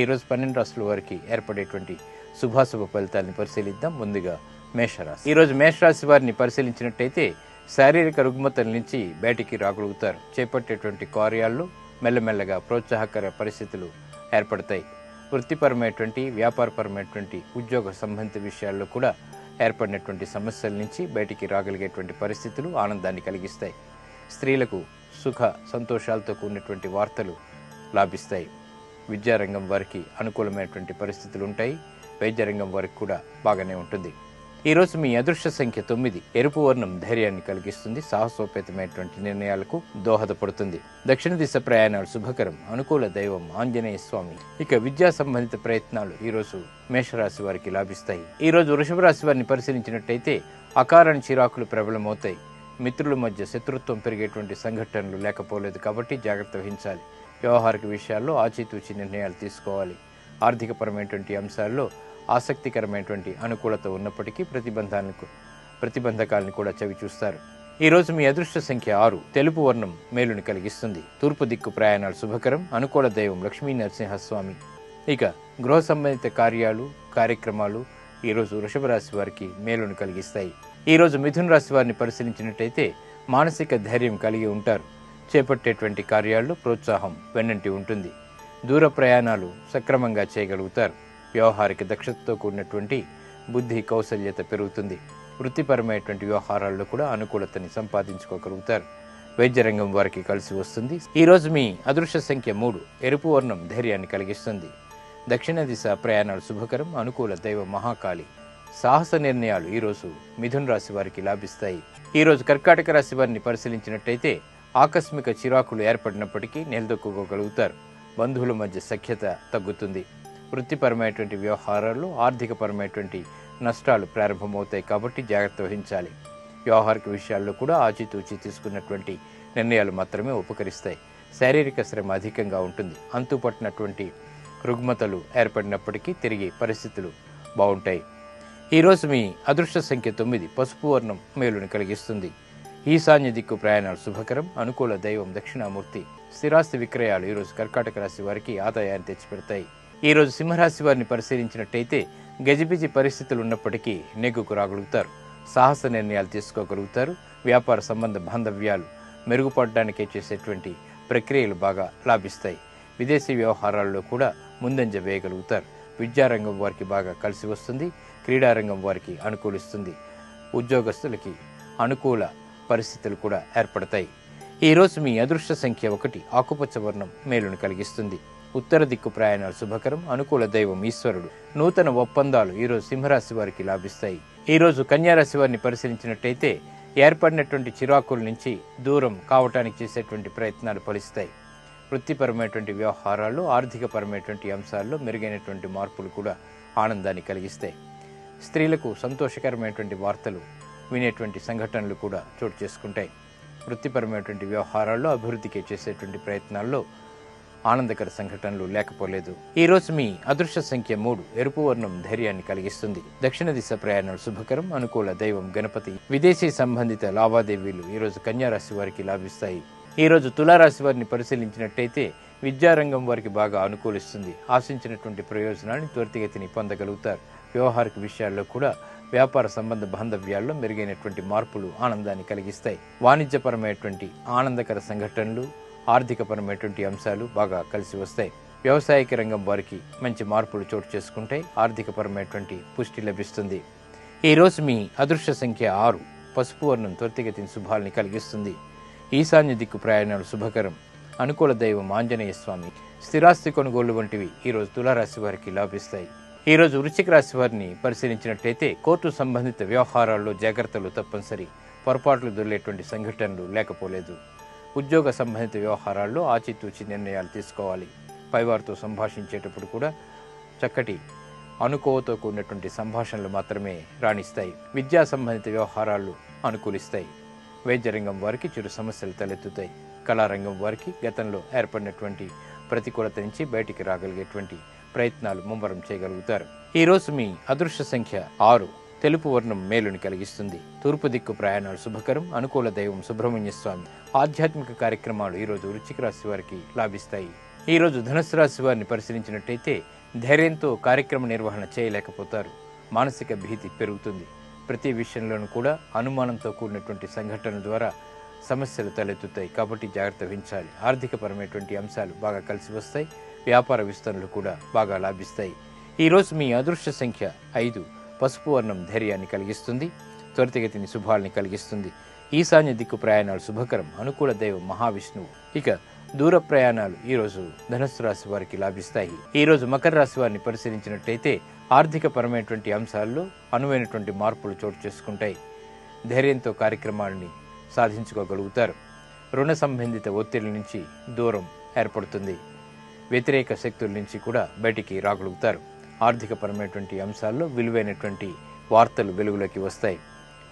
ఈరోజు 12 రాశుల వారికి ఏర్పడేటువంటి శుభాశుభ ఫలితాలను పరిశీలిద్దాం. ముందుగా మేషరాశి. ఈరోజు మేషరాశి వారిని పరిశీలించినట్టయితే శారీరక రుగ్మతల నుంచి బయటికి రాగలుగుతారు. చేపట్టేటువంటి కార్యాల్లో మెల్లమెల్లగా ప్రోత్సాహకర పరిస్థితులు ఏర్పడతాయి. వృత్తిపరమైనటువంటి వ్యాపారపరమైనటువంటి ఉద్యోగ సంబంధిత విషయాల్లో కూడా ఏర్పడినటువంటి సమస్యల నుంచి బయటికి రాగలిగేటువంటి పరిస్థితులు ఆనందాన్ని కలిగిస్తాయి. స్త్రీలకు సుఖ సంతోషాలతో కూడినటువంటి వార్తలు లాభిస్తాయి. విద్యారంగం వారికి అనుకూలమైనటువంటి పరిస్థితులు ఉంటాయి. వైద్య రంగం వారికి కూడా బాగానే ఉంటుంది. ఈరోజు మీ అదృష్ట సంఖ్య 9. ఎరుపు వర్ణం ధైర్యాన్ని కలిగిస్తుంది. సాహసోపేతమైనటువంటి నిర్ణయాలకు దోహదపడుతుంది. దక్షిణ దిశ ప్రయాణాలు శుభకరం. అనుకూల దైవం ఆంజనేయ స్వామి. ఇక విద్యా సంబంధిత ప్రయత్నాలు ఈరోజు మేషరాశి వారికి లాభిస్తాయి. ఈరోజు వృషభ రాశి వారిని పరిశీలించినట్టయితే అకారణ చిరాకులు ప్రబలమవుతాయి. మిత్రుల మధ్య శత్రుత్వం పెరిగేటువంటి సంఘటనలు లేకపోలేదు కాబట్టి జాగ్రత్త వహించాలి. వ్యవహారిక విషయాల్లో ఆచితూచి నిర్ణయాలు తీసుకోవాలి. ఆర్థికపరమైనటువంటి అంశాల్లో ఆసక్తికరమైనటువంటి అనుకూలత ఉన్నప్పటికీ ప్రతిబంధకాలను కూడా చవిచూస్తారు. ఈరోజు మీ అదృష్ట సంఖ్య 6. తెలుపు వర్ణం మేలుని కలిగిస్తుంది. తూర్పు దిక్కు ప్రయాణాలు శుభకరం. అనుకూల దైవం లక్ష్మీ నరసింహస్వామి. ఇక గృహ సంబంధిత కార్యక్రమాలు ఈరోజు వృషభ రాశి వారికి మేలును కలిగిస్తాయి. ఈరోజు మిథున రాశి వారిని పరిశీలించినట్టయితే మానసిక ధైర్యం కలిగి ఉంటారు. చేపట్టేటువంటి కార్యాల్లో ప్రోత్సాహం వెన్నంటి ఉంటుంది. దూర ప్రయాణాలు సక్రమంగా చేయగలుగుతారు. వ్యవహారిక దక్షతతో కూడినటువంటి బుద్ధి కౌశల్యత పెరుగుతుంది. వృత్తిపరమైనటువంటి వ్యవహారాల్లో కూడా అనుకూలతని సంపాదించుకోగలుగుతారు. వైద్య రంగం వారికి కలిసి వస్తుంది. ఈరోజు మీ అదృష్ట సంఖ్య 3. ఎరుపు వర్ణం ధైర్యాన్ని కలిగిస్తుంది. దక్షిణ దిశ ప్రయాణాలు శుభకరం. అనుకూల దైవ మహాకాళి. సాహస నిర్ణయాలు ఈరోజు మిథున రాశి వారికి లాభిస్తాయి. ఈరోజు కర్కాటక రాశి వారిని పరిశీలించినట్టయితే ఆకస్మిక చిరాకులు ఏర్పడినప్పటికీ నిలదొక్కుకోగలుగుతారు. బంధువుల మధ్య సఖ్యత తగ్గుతుంది. వృత్తిపరమైనటువంటి వ్యవహారాల్లో ఆర్థికపరమైనటువంటి నష్టాలు ప్రారంభమవుతాయి కాబట్టి జాగ్రత్త వహించాలి. వ్యవహారిక విషయాల్లో కూడా ఆచితూచి తీసుకున్నటువంటి నిర్ణయాలు మాత్రమే ఉపకరిస్తాయి. శారీరక శ్రమ అధికంగా ఉంటుంది. అంతుపట్టినటువంటి రుగ్మతలు ఏర్పడినప్పటికీ తిరిగి పరిస్థితులు బాగుంటాయి. ఈరోజు మీ అదృష్ట సంఖ్య 9. పసుపు వర్ణం మేలుని కలిగిస్తుంది. ఈశాన్య దిక్కు ప్రయాణాలు శుభకరం. అనుకూల దైవం దక్షిణామూర్తి. స్థిరాస్తి విక్రయాలు ఈరోజు కర్కాటక రాశి వారికి ఆదాయాన్ని తెచ్చిపెడతాయి. ఈరోజు సింహరాశి వారిని పరిశీలించినట్టయితే గజిబిజి పరిస్థితులు ఉన్నప్పటికీ నెగ్గుకు రాగలుగుతారు. సాహస నిర్ణయాలు తీసుకోగలుగుతారు. వ్యాపార సంబంధ బాంధవ్యాలు మెరుగుపడడానికే చేసేటువంటి ప్రక్రియలు బాగా లాభిస్తాయి. విదేశీ వ్యవహారాల్లో కూడా ముందంజ వేయగలుగుతారు. విద్యారంగం వారికి బాగా కలిసి వస్తుంది. క్రీడారంగం వారికి అనుకూలిస్తుంది. ఉద్యోగస్తులకి అనుకూల పరిస్థితులు కూడా ఏర్పడతాయి. ఈరోజు మీ అదృష్ట సంఖ్య 1. ఆకుపచ్చ వర్ణం మేలును కలిగిస్తుంది. ఉత్తర దిక్కు ప్రయాణాలు శుభకరం. అనుకూల దైవం ఈశ్వరుడు. నూతన ఒప్పందాలు ఈరోజు సింహరాశి వారికి లాభిస్తాయి. ఈరోజు కన్యారాశి వారిని పరిశీలించినట్టయితే ఏర్పడినటువంటి చిరాకుల నుంచి దూరం కావటానికి చేసేటువంటి ప్రయత్నాలు ఫలిస్తాయి. వృత్తిపరమైనటువంటి వ్యవహారాల్లో ఆర్థికపరమైనటువంటి అంశాల్లో మెరుగైనటువంటి మార్పులు కూడా ఆనందాన్ని కలిగిస్తాయి. స్త్రీలకు సంతోషకరమైనటువంటి వార్తలు వినేటువంటి సంఘటనలు కూడా చోటు చేసుకుంటాయి. వృత్తిపరమైనటువంటి వ్యవహారాల్లో అభివృద్ధికి చేసేటువంటి ప్రయత్నాల్లో ఆనందకర సంఘటనలు లేకపోలేదు. ఈరోజు మీ అదృష్ట సంఖ్య 3. ఎరుపు వర్ణం ధైర్యాన్ని కలిగిస్తుంది. దక్షిణ దిశ ప్రయాణాలు శుభకరం. అనుకూల దైవం గణపతి. విదేశీ సంబంధిత లావాదేవీలు ఈరోజు కన్యారాశి వారికి లాభిస్తాయి. ఈరోజు తులారాశి వారిని పరిశీలించినట్టయితే విద్యారంగం వారికి బాగా అనుకూలిస్తుంది. ఆశించినటువంటి ప్రయోజనాన్ని త్వరితగతిని పొందగలుగుతారు. వ్యవహారిక విషయాల్లో కూడా వ్యాపార సంబంధ బాంధవ్యాల్లో మెరుగైనటువంటి మార్పులు ఆనందాన్ని కలిగిస్తాయి. వాణిజ్యపరమైనటువంటి ఆనందకర సంఘటనలు ఆర్థికపరమైనటువంటి అంశాలు బాగా కలిసి వస్తాయి. వ్యవసాయక రంగం వారికి మంచి మార్పులు చోటు చేసుకుంటాయి. ఆర్థికపరమైనటువంటి పుష్టి లభిస్తుంది. ఈరోజు మీ అదృష్ట సంఖ్య 6. పసుపు వర్ణం త్వరితగతిని శుభాల్ని కలిగిస్తుంది. ఈశాన్య దిక్కు ప్రయాణాలు శుభకరం. అనుకూల దైవం ఆంజనేయ స్వామి. స్థిరాస్తి కొనుగోలు వంటివి ఈరోజు తులారాశి వారికి లాభిస్తాయి. ఈరోజు వృశ్చిక రాశి వారిని పరిశీలించినట్లయితే కోర్టు సంబంధిత వ్యవహారాల్లో జాగ్రత్తలు తప్పనిసరి. పొరపాట్లు దొరికేటువంటి సంఘటనలు లేకపోలేదు. ఉద్యోగ సంబంధిత వ్యవహారాల్లో ఆచితూచి నిర్ణయాలు తీసుకోవాలి. పైవారితో సంభాషించేటప్పుడు కూడా చక్కటి అనుకోవతో కూడినటువంటి సంభాషణలు మాత్రమే రాణిస్తాయి. విద్యా సంబంధిత వ్యవహారాలు అనుకూలిస్తాయి. వైద్య రంగం వారికి చిరు సమస్యలు తలెత్తుతాయి. కళారంగం వారికి గతంలో ఏర్పడినటువంటి ప్రతికూలత నుంచి బయటికి రాగలిగేటువంటి ప్రయత్నాలు ముమ్మరం చేయగలుగుతారు. ఈరోజు మీ అదృష్ట సంఖ్య 6. తెలుపు వర్ణం మేలుని కలిగిస్తుంది. తూర్పు దిక్కు ప్రయాణాలు శుభకరం. అనుకూల దైవం సుబ్రహ్మణ్య స్వామి. ఆధ్యాత్మిక కార్యక్రమాలు ఈరోజు వృశ్చిక రాశి వారికి లాభిస్తాయి. ఈరోజు ధనుస్సు రాశి వారిని పరిశీలించినట్టయితే ధైర్యంతో కార్యక్రమ నిర్వహణ చేయలేకపోతారు. మానసిక భీతి పెరుగుతుంది. ప్రతి విషయంలోనూ కూడా అనుమానంతో కూడినటువంటి సంఘటనల ద్వారా సమస్యలు తలెత్తుతాయి. కాబట్టి జాగ్రత్త వహించాలి. ఆర్థికపరమైనటువంటి అంశాలు బాగా కలిసి వస్తాయి. వ్యాపార విస్తరణలు కూడా బాగా లాభిస్తాయి. ఈరోజు మీ అదృష్ట సంఖ్య 5. పసుపు వర్ణం ధైర్యాన్ని కలిగిస్తుంది. త్వరితగతిని శుభాల్ని కలిగిస్తుంది. ఈశాన్య దిక్కు ప్రయాణాలు శుభకరం. అనుకూల దైవం మహావిష్ణువు. ఇక దూర ప్రయాణాలు ఈరోజు ధనుస్సు రాశి వారికి లాభిస్తాయి. ఈరోజు మకర రాశి వారిని పరిశీలించినట్టయితే ఆర్థిక పరమైనటువంటి అంశాల్లో అనువైనటువంటి మార్పులు చోటు చేసుకుంటాయి. ధైర్యంతో కార్యక్రమాలని సాధించుకోగలుగుతారు. రుణ సంబంధిత ఒత్తిడి నుంచి దూరం ఏర్పడుతుంది. వ్యతిరేక శక్తుల నుంచి కూడా బయటికి రాగలుగుతారు. ఆర్థిక పరమైనటువంటి అంశాల్లో విలువైనటువంటి వార్తలు వెలుగులోకి వస్తాయి.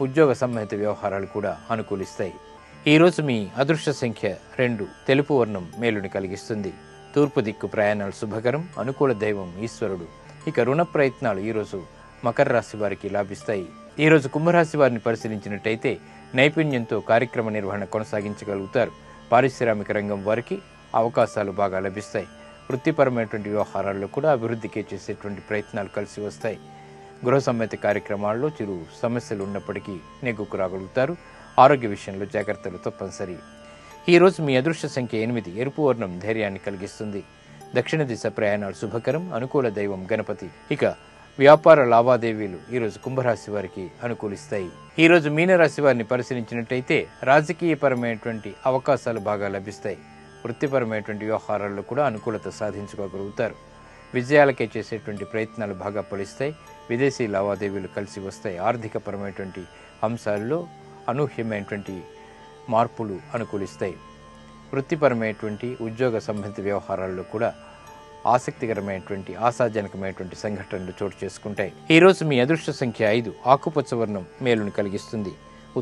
ఉద్యోగ సంబంధిత వ్యవహారాలు కూడా అనుకూలిస్తాయి. ఈరోజు మీ అదృష్ట సంఖ్య 2. తెలుపు వర్ణం మేలుని కలిగిస్తుంది. తూర్పు దిక్కు ప్రయాణాలు శుభకరం. అనుకూల దైవం ఈశ్వరుడు. ఇక రుణ ప్రయత్నాలు ఈరోజు మకర రాశి వారికి లాభిస్తాయి. ఈరోజు కుంభరాశి వారిని పరిశీలించినట్టయితే నైపుణ్యంతో కార్యక్రమ నిర్వహణ కొనసాగించగలుగుతారు. పారిశ్రామిక రంగం వారికి అవకాశాలు బాగా లభిస్తాయి. వృత్తిపరమైనటువంటి వ్యవహారాల్లో కూడా అభివృద్ధికి చేసేటువంటి ప్రయత్నాలు కలిసి వస్తాయి. గృహ సంబంధిత కార్యక్రమాల్లో చిరు సమస్యలు ఉన్నప్పటికీ నెగ్గుకు రాగలుగుతారు. ఆరోగ్య విషయంలో జాగ్రత్తలు తప్పనిసరి. ఈరోజు మీ అదృష్ట సంఖ్య 8. ఎరుపు వర్ణం ధైర్యాన్ని కలిగిస్తుంది. దక్షిణ దిశ ప్రయాణాలు శుభకరం. అనుకూల దైవం గణపతి. ఇక వ్యాపార లావాదేవీలు ఈరోజు కుంభరాశి వారికి అనుకూలిస్తాయి. ఈరోజు మీనరాశి వారిని పరిశీలించినట్టయితే రాజకీయపరమైనటువంటి అవకాశాలు బాగా లభిస్తాయి. వృత్తిపరమైనటువంటి వ్యవహారాల్లో కూడా అనుకూలత సాధించుకోగలుగుతారు. విజయాలకే చేసేటువంటి ప్రయత్నాలు బాగా ఫలిస్తాయి. విదేశీ లావాదేవీలు కలిసి వస్తాయి. ఆర్థికపరమైనటువంటి అంశాల్లో అనూహ్యమైనటువంటి మార్పులు అనుకూలిస్తాయి. వృత్తిపరమైనటువంటి ఉద్యోగ సంబంధిత వ్యవహారాల్లో కూడా ఆసక్తికరమైనటువంటి ఆశాజనకమైనటువంటి సంఘటనలు చోటు చేసుకుంటాయి. ఈరోజు మీ అదృష్ట సంఖ్య 5. ఆకుపచ్చ వర్ణం మేలును కలిగిస్తుంది.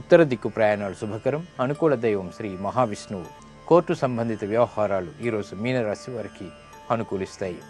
ఉత్తర దిక్కు ప్రయాణాలు శుభకరం. అనుకూల దైవం శ్రీ మహావిష్ణువు. కోర్టు సంబంధిత వ్యవహారాలు ఈరోజు మీనరాశి వారికి అనుకూలిస్తాయి.